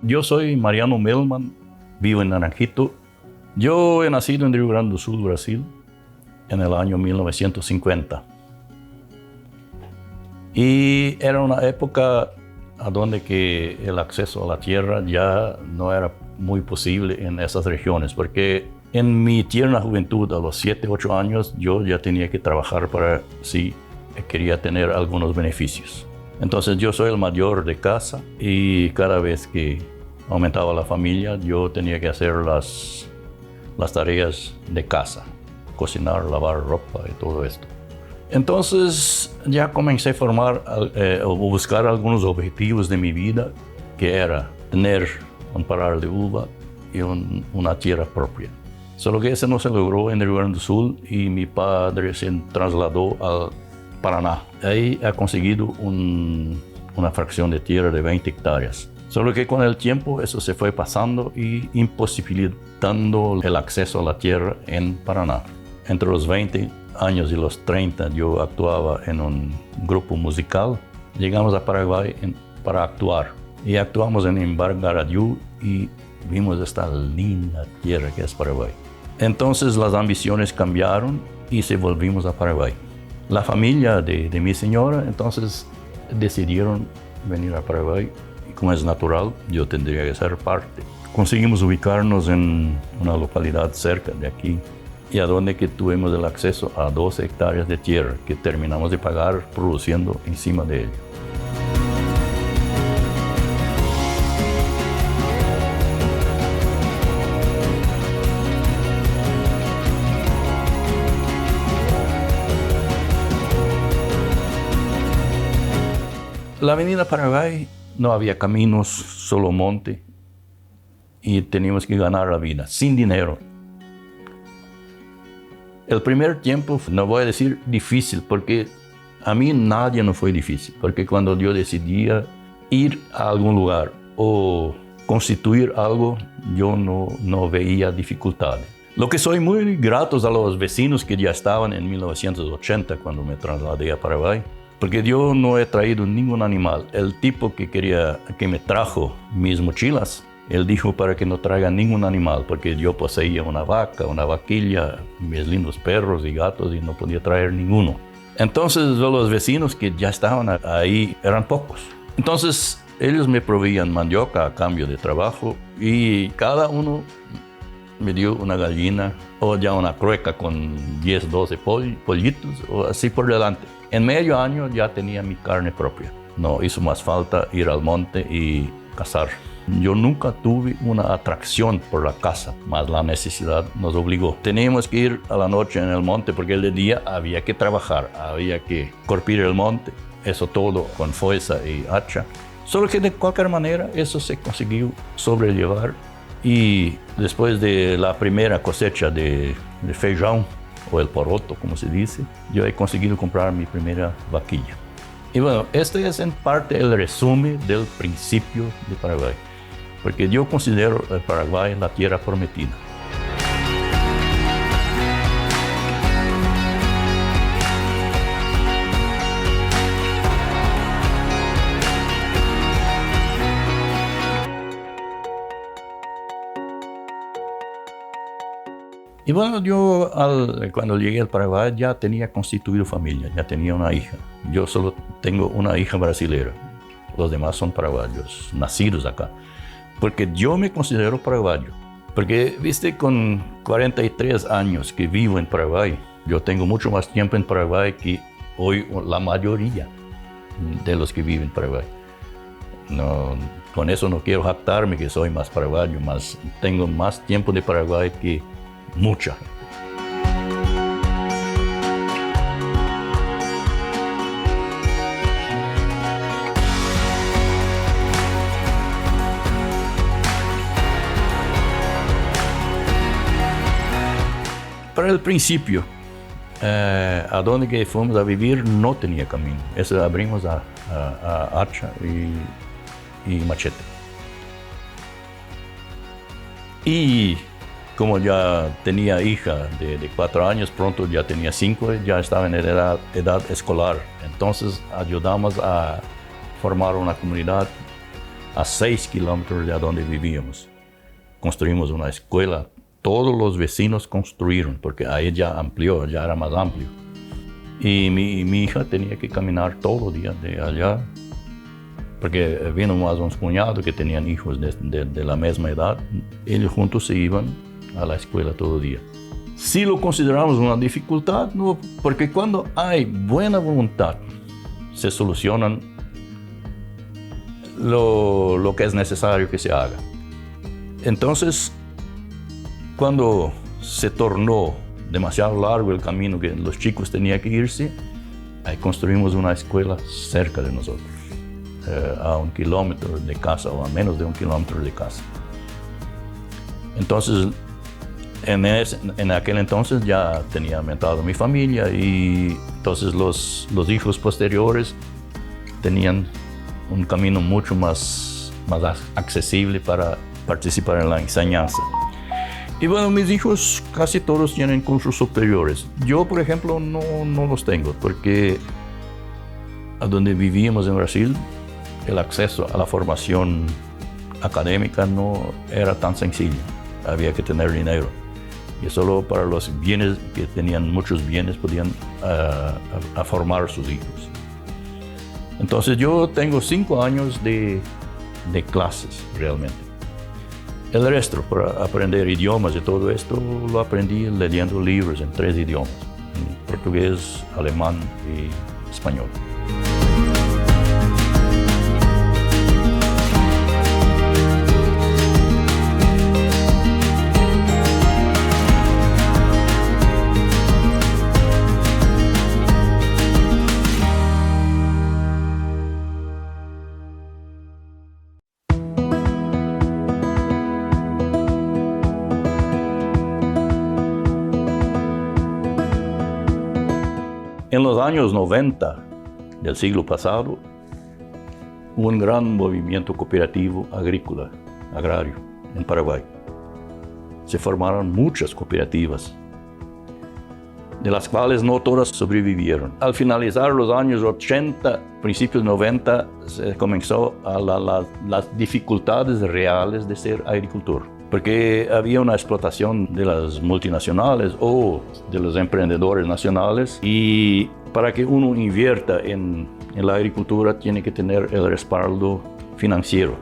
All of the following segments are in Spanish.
Yo soy Mariano Melman, vivo en Naranjito. Yo he nacido en Rio Grande do Sul, Brasil, en el año 1950. Y era una época a donde que el acceso a la tierra ya no era muy posible en esas regiones, porque en mi tierna juventud, a los 7, 8 años, yo ya tenía que trabajar para si quería tener algunos beneficios. Entonces yo soy el mayor de casa y cada vez que aumentaba la familia, yo tenía que hacer las tareas de casa, cocinar, lavar ropa y todo esto. Entonces ya comencé a formar o buscar algunos objetivos de mi vida, que era tener un parar de uva y una tierra propia. Solo que ese no se logró en Rio Grande do Sul y mi padre se trasladó al Paraná. Ahí ha conseguido una fracción de tierra de 20 hectáreas. Solo que con el tiempo eso se fue pasando y imposibilitando el acceso a la tierra en Paraná. Entre los 20 años y los 30 yo actuaba en un grupo musical. Llegamos a Paraguay para actuar y actuamos en Embargadariú y vimos esta linda tierra que es Paraguay. Entonces las ambiciones cambiaron y se volvimos a Paraguay. La familia de mi señora entonces decidieron venir a Paraguay y como es natural yo tendría que ser parte. Conseguimos ubicarnos en una localidad cerca de aquí y a donde que tuvimos el acceso a 12 hectáreas de tierra que terminamos de pagar produciendo encima de ello. La avenida Paraguay no había caminos, solo monte y teníamos que ganar la vida sin dinero. El primer tiempo, no voy a decir difícil, porque a mí nadie no fue difícil, porque cuando yo decidía ir a algún lugar o constituir algo, yo no veía dificultades. Lo que soy muy grato a los vecinos que ya estaban en 1980 cuando me trasladé a Paraguay, porque yo no he traído ningún animal. El tipo que me trajo mis mochilas, él dijo para que no traiga ningún animal, porque yo poseía una vaca, una vaquilla, mis lindos perros y gatos y no podía traer ninguno. Entonces los vecinos que ya estaban ahí eran pocos. Entonces ellos me proveían mandioca a cambio de trabajo y cada uno me dio una gallina o ya una crueca con 10, 12 pollitos o así por delante. En medio año ya tenía mi carne propia. No hizo más falta ir al monte y cazar. Yo nunca tuve una atracción por la caza, mas la necesidad nos obligó. Teníamos que ir a la noche en el monte porque el día había que trabajar, había que corpir el monte, eso todo con fuerza y hacha. Solo que de cualquier manera eso se consiguió sobrellevar y después de la primera cosecha de feijão, o el poroto, como se dice, yo he conseguido comprar mi primera vaquilla. Y bueno, este es en parte el resumen del principio de Paraguay, porque yo considero el Paraguay la tierra prometida. Y bueno, yo cuando llegué al Paraguay ya tenía constituido familia, ya tenía una hija. Yo solo tengo una hija brasilera, los demás son paraguayos, nacidos acá. Porque yo me considero paraguayo. Porque, viste, con 43 años que vivo en Paraguay, yo tengo mucho más tiempo en Paraguay que hoy la mayoría de los que viven en Paraguay. No, con eso no quiero jactarme que soy más paraguayo, mas tengo más tiempo de Paraguay que mucha gente. Para el principio, a donde que fuimos a vivir no tenía camino. Eso abrimos a hacha y machete. Y como ya tenía hija de 4 años, pronto ya tenía 5, ya estaba en edad escolar. Entonces ayudamos a formar una comunidad a 6 kilómetros de donde vivíamos. Construimos una escuela. Todos los vecinos construyeron, porque ahí ya amplió, ya era más amplio. Y mi hija tenía que caminar todo el día de allá, porque vino más unos cuñados que tenían hijos de la misma edad. Ellos juntos se iban a la escuela todo el día. Sí lo consideramos una dificultad, no, porque cuando hay buena voluntad, se solucionan lo que es necesario que se haga. Entonces, cuando se tornó demasiado largo el camino que los chicos tenían que irse, ahí construimos una escuela cerca de nosotros, a 1 kilómetro de casa o a menos de 1 kilómetro de casa. Entonces, en aquel entonces ya tenía aumentado mi familia y entonces los hijos posteriores tenían un camino mucho más accesible para participar en la enseñanza. Y bueno, mis hijos casi todos tienen cursos superiores. Yo, por ejemplo, no los tengo porque a donde vivíamos en Brasil, el acceso a la formación académica no era tan sencillo. Había que tener dinero. Y solo para los bienes que tenían muchos bienes podían formar a sus hijos. Entonces yo tengo 5 años de clases realmente. El resto, para aprender idiomas y todo esto, lo aprendí leyendo libros en 3 idiomas, en portugués, alemán y español. En los años 90 del siglo pasado, hubo un gran movimiento cooperativo agrícola, agrario, en Paraguay. Se formaron muchas cooperativas, de las cuales no todas sobrevivieron. Al finalizar los años 80, principios 90, se comenzó a las dificultades reales de ser agricultor, porque había una explotación de las multinacionales o de los emprendedores nacionales, y para que uno invierta en la agricultura tiene que tener el respaldo financiero.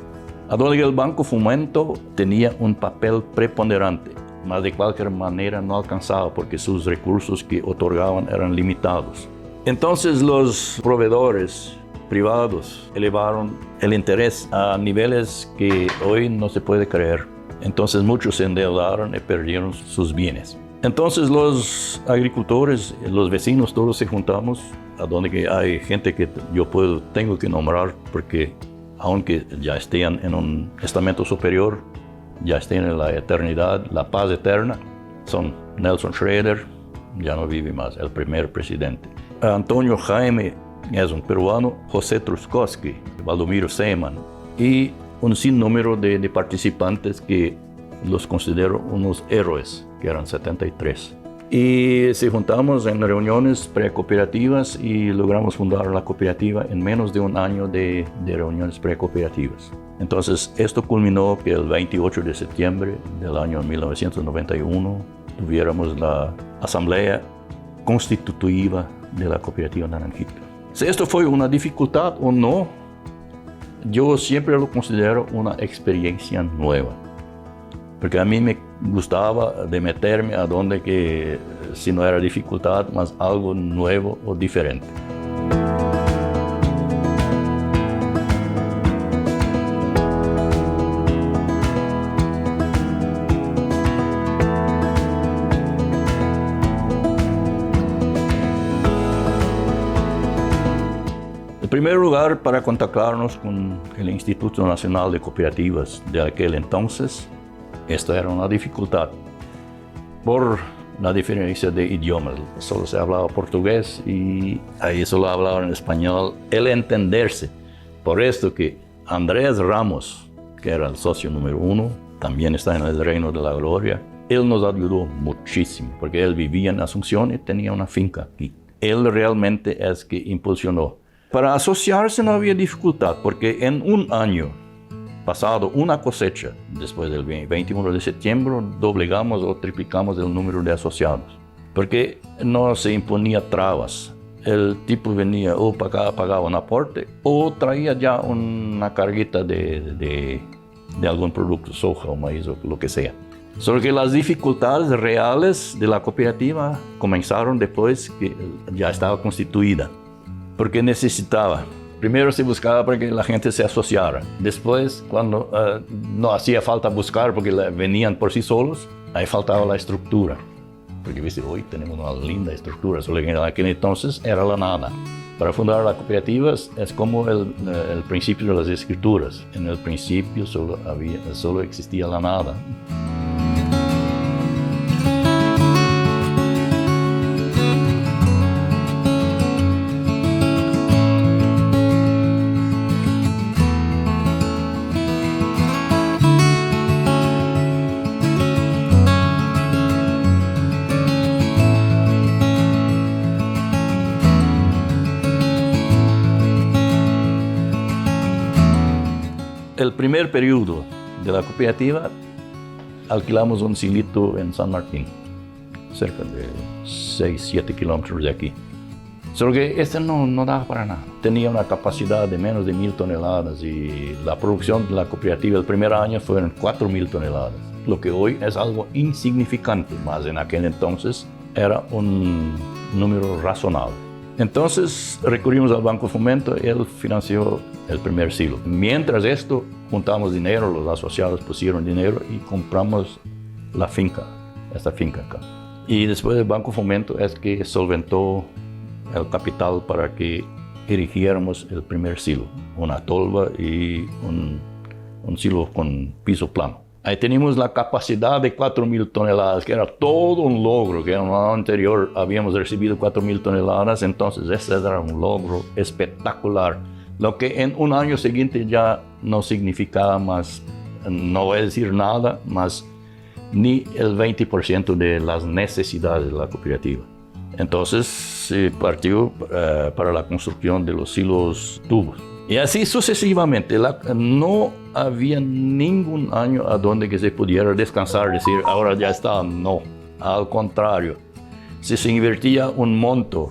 A donde el Banco Fomento tenía un papel preponderante, mas de cualquier manera no alcanzaba porque sus recursos que otorgaban eran limitados. Entonces los proveedores privados elevaron el interés a niveles que hoy no se puede creer. Entonces muchos se endeudaron y perdieron sus bienes. Entonces los agricultores, los vecinos, todos se juntamos, a donde hay gente que tengo que nombrar porque aunque ya estén en un estamento superior, ya estén en la eternidad, la paz eterna, son Nelson Schroeder, ya no vive más, el primer presidente. Antonio Jaime es un peruano, José Truskowski, Valdomiro Seemann y un sinnúmero de participantes que los considero unos héroes, que eran 73. Y se juntamos en reuniones precooperativas y logramos fundar la cooperativa en menos de un año de reuniones precooperativas. Entonces, esto culminó que el 28 de septiembre del año 1991 tuviéramos la asamblea constitutiva de la cooperativa Naranjito. Si esto fue una dificultad o no, yo siempre lo considero una experiencia nueva. Porque a mí me gustaba de meterme a donde que, si no era dificultad, más algo nuevo o diferente. En primer lugar, para contactarnos con el Instituto Nacional de Cooperativas de aquel entonces, esto era una dificultad por la diferencia de idiomas. Solo se hablaba portugués y ahí solo hablaban español. El entenderse. Por esto que Andrés Ramos, que era el socio número 1, también está en el Reino de la Gloria. Él nos ayudó muchísimo porque él vivía en Asunción y tenía una finca aquí. Él realmente es que impulsionó Para asociarse no había dificultad, porque en un año pasado una cosecha, después del 21 de septiembre, doblegamos o triplicamos el número de asociados, porque no se imponía trabas. El tipo venía o pagaba un aporte o traía ya una carguita de algún producto, soja o maíz o lo que sea. Solo que las dificultades reales de la cooperativa comenzaron después que ya estaba constituida, porque necesitaba. Primero se buscaba para que la gente se asociara. Después, cuando no hacía falta buscar porque venían por sí solos, ahí faltaba la estructura. Porque viste, hoy tenemos una linda estructura, solo que en aquel entonces era la nada. Para fundar la cooperativa es como el principio de las escrituras. En el principio solo existía la nada. El primer periodo de la cooperativa alquilamos un silito en San Martín, cerca de 6-7 kilómetros de aquí. Solo que este no daba para nada. Tenía una capacidad de menos de 1,000 toneladas y la producción de la cooperativa el primer año fueron 4,000 toneladas, lo que hoy es algo insignificante, mas en aquel entonces era un número razonable. Entonces recurrimos al Banco Fomento y él financió el primer silo. Mientras esto, juntamos dinero, los asociados pusieron dinero y compramos la finca, esta finca acá. Y después el Banco Fomento es que solventó el capital para que erigiéramos el primer silo, una tolva y un silo con piso plano. Ahí teníamos la capacidad de 4,000 toneladas, que era todo un logro, que en el año anterior habíamos recibido 4,000 toneladas, entonces ese era un logro espectacular. Lo que en un año siguiente ya no significaba más, no voy a decir nada, más ni el 20% de las necesidades de la cooperativa. Entonces se partió para la construcción de los silos tubos. Y así sucesivamente, no había ningún año a donde que se pudiera descansar, decir, ahora ya está, no. Al contrario, si se invertía un monto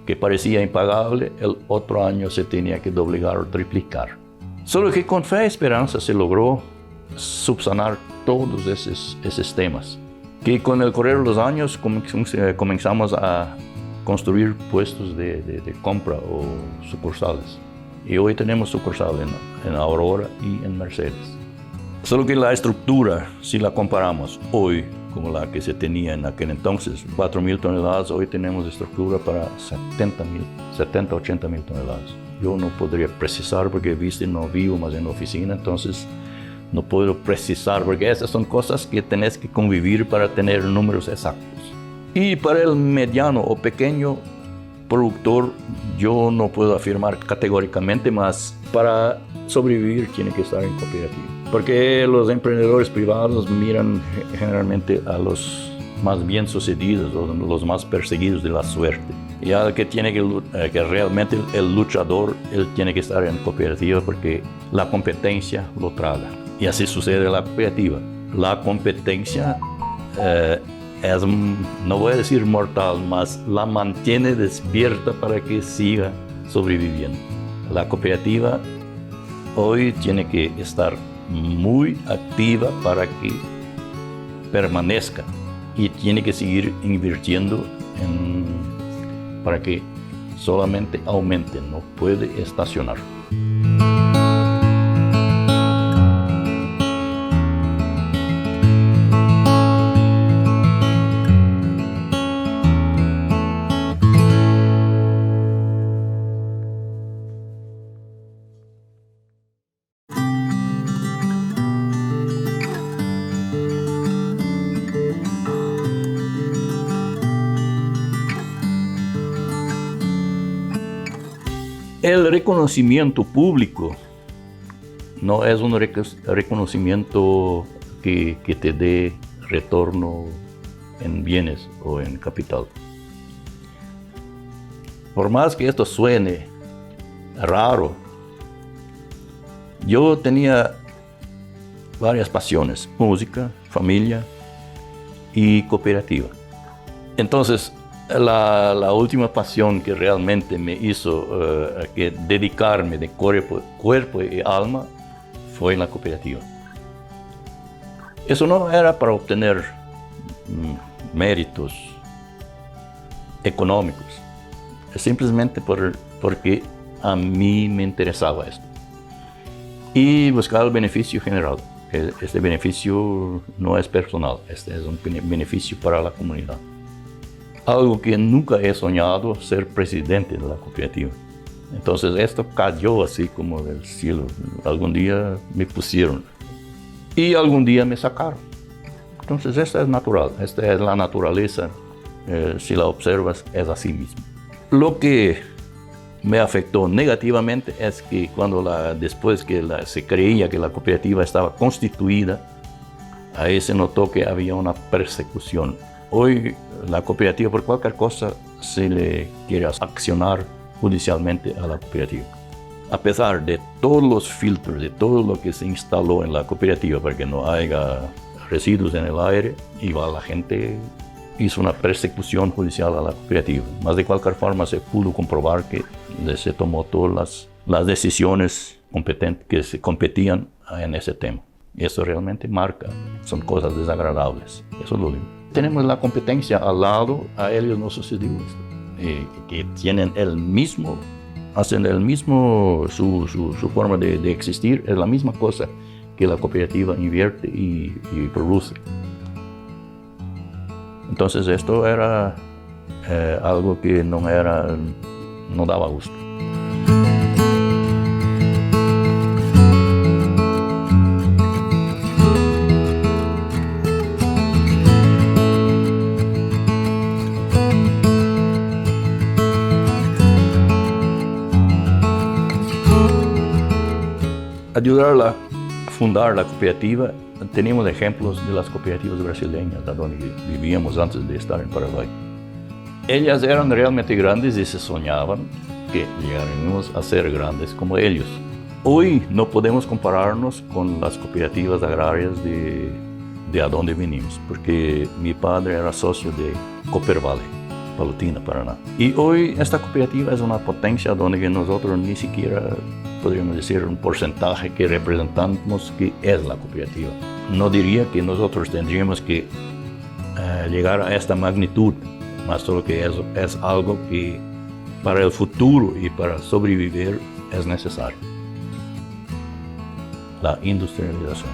que parecía impagable, el otro año se tenía que doblegar o triplicar. Solo que con fe y esperanza se logró subsanar todos esos temas, que con el correr de los años comenzamos a construir puestos de compra o sucursales. Y hoy tenemos sucursales en Aurora y en Mercedes. Solo que la estructura, si la comparamos hoy como la que se tenía en aquel entonces, 4,000 toneladas, hoy tenemos estructura para 70-80,000 toneladas. Yo no podría precisar porque no vivo más en la oficina, entonces no puedo precisar porque esas son cosas que tenés que convivir para tener números exactos. Y para el mediano o pequeño productor, yo no puedo afirmar categóricamente, mas para sobrevivir tiene que estar en cooperativa. Porque los emprendedores privados miran generalmente a los más bien sucedidos o los más perseguidos de la suerte. Y al que tiene que realmente el luchador, él tiene que estar en cooperativa porque la competencia lo traga. Y así sucede en la cooperativa. La competencia es, no voy a decir mortal, mas la mantiene despierta para que siga sobreviviendo. La cooperativa hoy tiene que estar muy activa para que permanezca y tiene que seguir invirtiendo para que solamente aumente, no puede estacionar. El reconocimiento público no es un reconocimiento que te dé retorno en bienes o en capital. Por más que esto suene raro. Yo tenía varias pasiones: música, familia y cooperativa. Entonces, la última pasión que realmente me hizo que dedicarme de cuerpo y alma fue la cooperativa. Eso no era para obtener méritos económicos, simplemente porque a mí me interesaba esto. Y buscar el beneficio general. Este beneficio no es personal, este es un beneficio para la comunidad. Algo que nunca he soñado, ser presidente de la cooperativa. Entonces esto cayó así como del cielo. Algún día me pusieron y algún día me sacaron. Entonces esto es natural, esta es la naturaleza. Si la observas, es así mismo. Lo que me afectó negativamente es que después que se creía que la cooperativa estaba constituida, ahí se notó que había una persecución. Hoy la cooperativa, por cualquier cosa, se le quiere accionar judicialmente a la cooperativa. A pesar de todos los filtros, de todo lo que se instaló en la cooperativa para que no haya residuos en el aire, igual la gente hizo una persecución judicial a la cooperativa. Mas de cualquier forma se pudo comprobar que se tomó todas las decisiones competentes que se competían en ese tema. Y eso realmente marca, son cosas desagradables. Eso es lo único. Tenemos la competencia al lado, a ellos no sucedió esto. Que tienen hacen el mismo, su forma de existir es la misma cosa que la cooperativa invierte y produce. Entonces esto era algo que no daba gusto. Ayudarla a fundar la cooperativa, tenemos ejemplos de las cooperativas brasileñas, donde vivíamos antes de estar en Paraguay. Ellas eran realmente grandes y se soñaban que llegaríamos a ser grandes como ellos. Hoy no podemos compararnos con las cooperativas agrarias de a donde venimos, porque mi padre era socio de Coopervale, Palotina, Paraná. Y hoy esta cooperativa es una potencia donde nosotros ni siquiera podríamos decir un porcentaje que representamos que es la cooperativa. No diría que nosotros tendríamos que llegar a esta magnitud, más solo que eso es algo que para el futuro y para sobrevivir es necesario. La industrialización.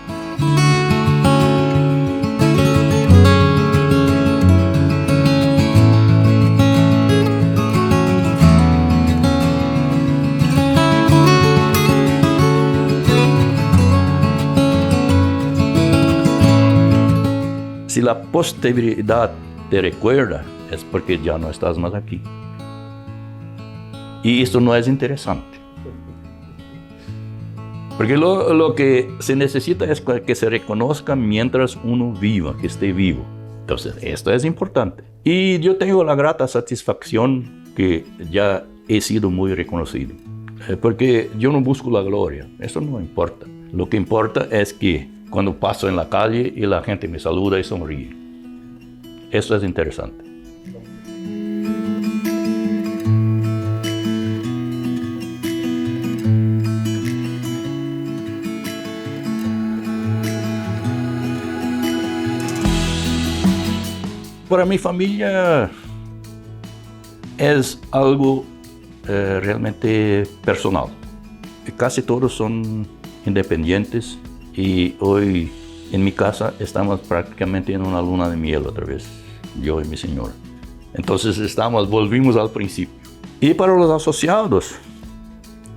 Si la posteridad te recuerda, es porque ya no estás más aquí. Y esto no es interesante. Porque lo que se necesita es que se reconozca mientras uno viva, que esté vivo. Entonces, esto es importante. Y yo tengo la grata satisfacción que ya he sido muy reconocido. Porque yo no busco la gloria, eso no importa. Lo que importa es que cuando paso en la calle y la gente me saluda y sonríe. Eso es interesante. Para mi familia es algo realmente personal. Casi todos son independientes. Y hoy en mi casa estamos prácticamente en una luna de miel otra vez, yo y mi señora. Entonces volvimos al principio. Y para los asociados,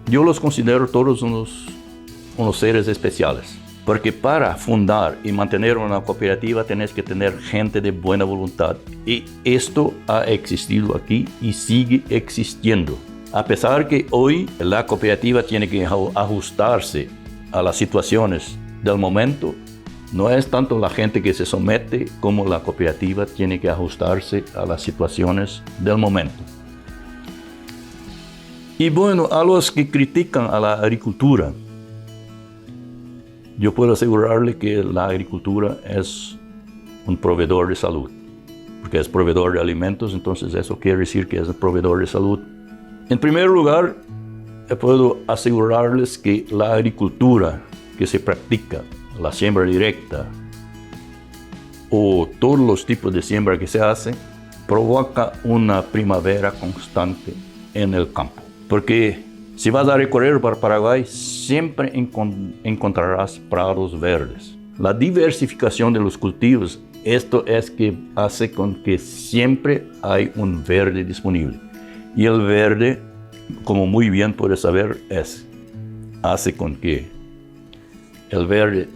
yo los considero todos unos seres especiales. Porque para fundar y mantener una cooperativa tenés que tener gente de buena voluntad. Y esto ha existido aquí y sigue existiendo. A pesar que hoy la cooperativa tiene que ajustarse a las situaciones del momento, no es tanto la gente que se somete como la cooperativa tiene que ajustarse a las situaciones del momento. Y bueno, a los que critican a la agricultura, yo puedo asegurarle que la agricultura es un proveedor de salud, porque es proveedor de alimentos, entonces eso quiere decir que es un proveedor de salud. En primer lugar, puedo asegurarles que la agricultura que se practica, la siembra directa o todos los tipos de siembra que se hace, provoca una primavera constante en el campo. Porque si vas a recorrer por Paraguay, siempre encontrarás prados verdes. La diversificación de los cultivos, esto es que hace con que siempre hay un verde disponible. Y el verde, como muy bien puedes saber, hace con que el verde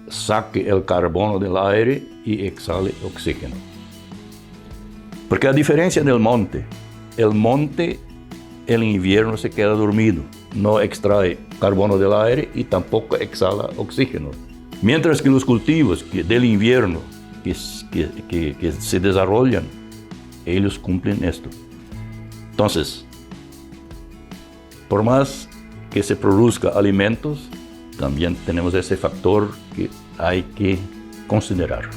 saque el carbono del aire y exhale oxígeno. Porque a diferencia del monte, el invierno se queda dormido, no extrae carbono del aire y tampoco exhala oxígeno. Mientras que los cultivos del invierno que se desarrollan, ellos cumplen esto. Entonces, por más que se produzca alimentos, también tenemos ese factor que hay que considerar.